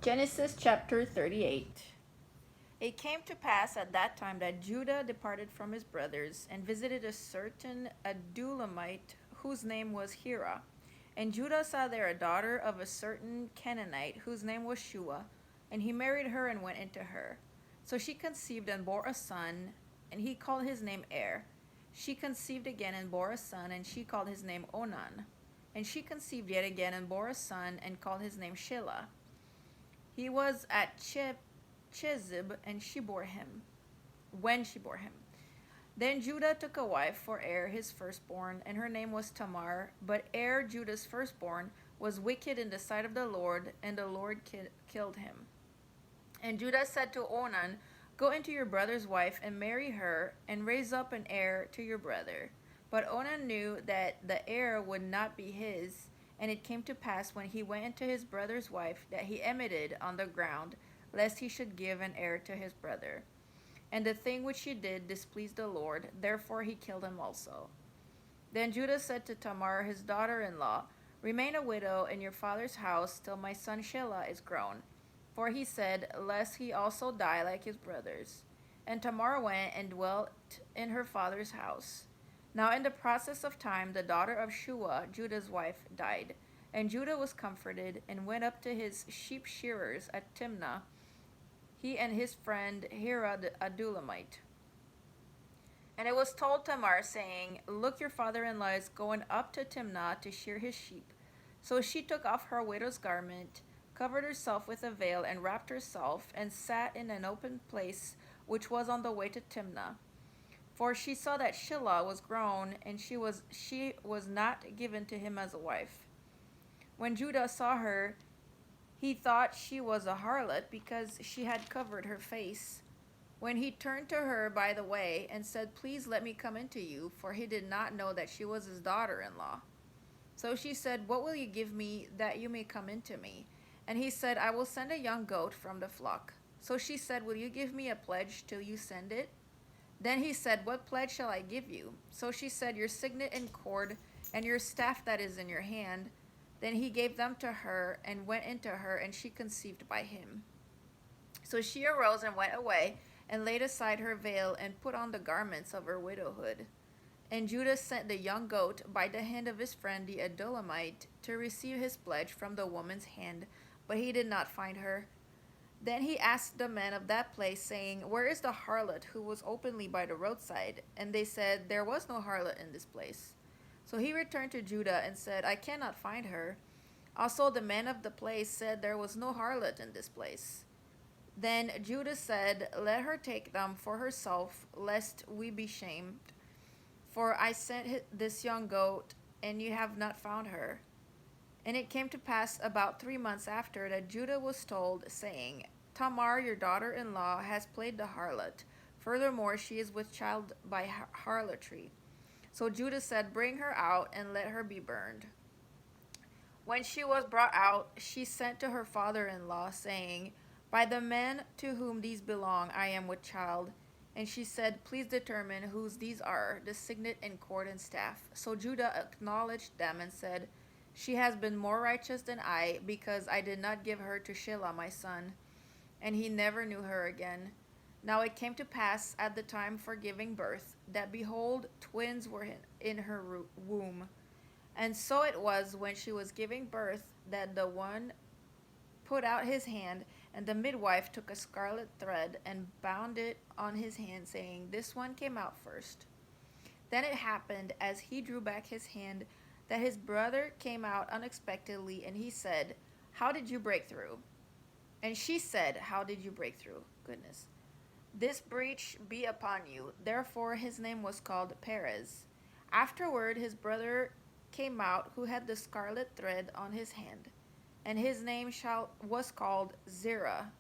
Genesis chapter 38. It came to pass at that time that Judah departed from his brothers and visited a certain Adullamite whose name was Hira. And Judah saw there a daughter of a certain Canaanite whose name was Shua, and he married her and went into her. So she conceived and bore a son, and he called his name Er. She conceived again and bore a son, and she called his name Onan. And she conceived yet again and bore a son, and called his name Shelah. He was at Chezib, and she bore him, when she bore him. Then Judah took a wife for Er his firstborn, and her name was Tamar. But Er, Judah's firstborn, was wicked in the sight of the Lord, and the Lord killed him. And Judah said to Onan, Go into your brother's wife and marry her, and raise up an heir to your brother. But Onan knew that the heir would not be his, and it came to pass when he went into his brother's wife that he emitted on the ground, lest he should give an heir to his brother. And the thing which he did displeased the Lord, therefore he killed him also. Then Judah said to Tamar his daughter-in-law, Remain a widow in your father's house till my son Shelah is grown. For he said, Lest he also die like his brothers. And Tamar went and dwelt in her father's house. Now in the process of time the daughter of Shua, Judah's wife, died. And Judah was comforted, and went up to his sheep shearers at Timnah, he and his friend Hira the Adullamite. And it was told Tamar, saying, Look, your father-in-law is going up to Timnah to shear his sheep. So she took off her widow's garment, covered herself with a veil, and wrapped herself, and sat in an open place which was on the way to Timnah. For she saw that Shelah was grown, and she was not given to him as a wife. When Judah saw her, he thought she was a harlot, because she had covered her face. When he turned to her by the way and said, Please let me come into you, for he did not know that she was his daughter-in-law. So she said, What will you give me that you may come into me? And he said, I will send a young goat from the flock. So she said, Will you give me a pledge till you send it? Then he said, What pledge shall I give you? So she said, Your signet and cord, and your staff that is in your hand. Then he gave them to her, and went into her, and she conceived by him. So she arose and went away, and laid aside her veil, and put on the garments of her widowhood. And Judah sent the young goat by the hand of his friend the Adullamite to receive his pledge from the woman's hand, but he did not find her. Then he asked the men of that place, saying, Where is the harlot who was openly by the roadside? And they said, There was no harlot in this place. So he returned to Judah and said, I cannot find her. Also the men of the place said, There was no harlot in this place. Then Judah said, Let her take them for herself, lest we be shamed. For I sent this young goat, and you have not found her. And it came to pass about 3 months after that Judah was told, saying, Tamar, your daughter-in-law, has played the harlot. Furthermore, she is with child by harlotry. So Judah said, Bring her out, and let her be burned. When she was brought out, she sent to her father-in-law, saying, By the men to whom these belong, I am with child. And she said, Please determine whose these are, the signet and cord and staff. So Judah acknowledged them and said, She has been more righteous than I, because I did not give her to Shelah my son. And he never knew her again. Now it came to pass at the time for giving birth, that behold, twins were in her womb. And so it was when she was giving birth that the one put out his hand, and the midwife took a scarlet thread and bound it on his hand, saying, This one came out first. Then it happened, as he drew back his hand, that his brother came out unexpectedly, and he said, How did you break through? And she said, How did you break through? Goodness. This breach be upon you. Therefore his name was called Perez. Afterward his brother came out, who had the scarlet thread on his hand, and his name was called Zerah.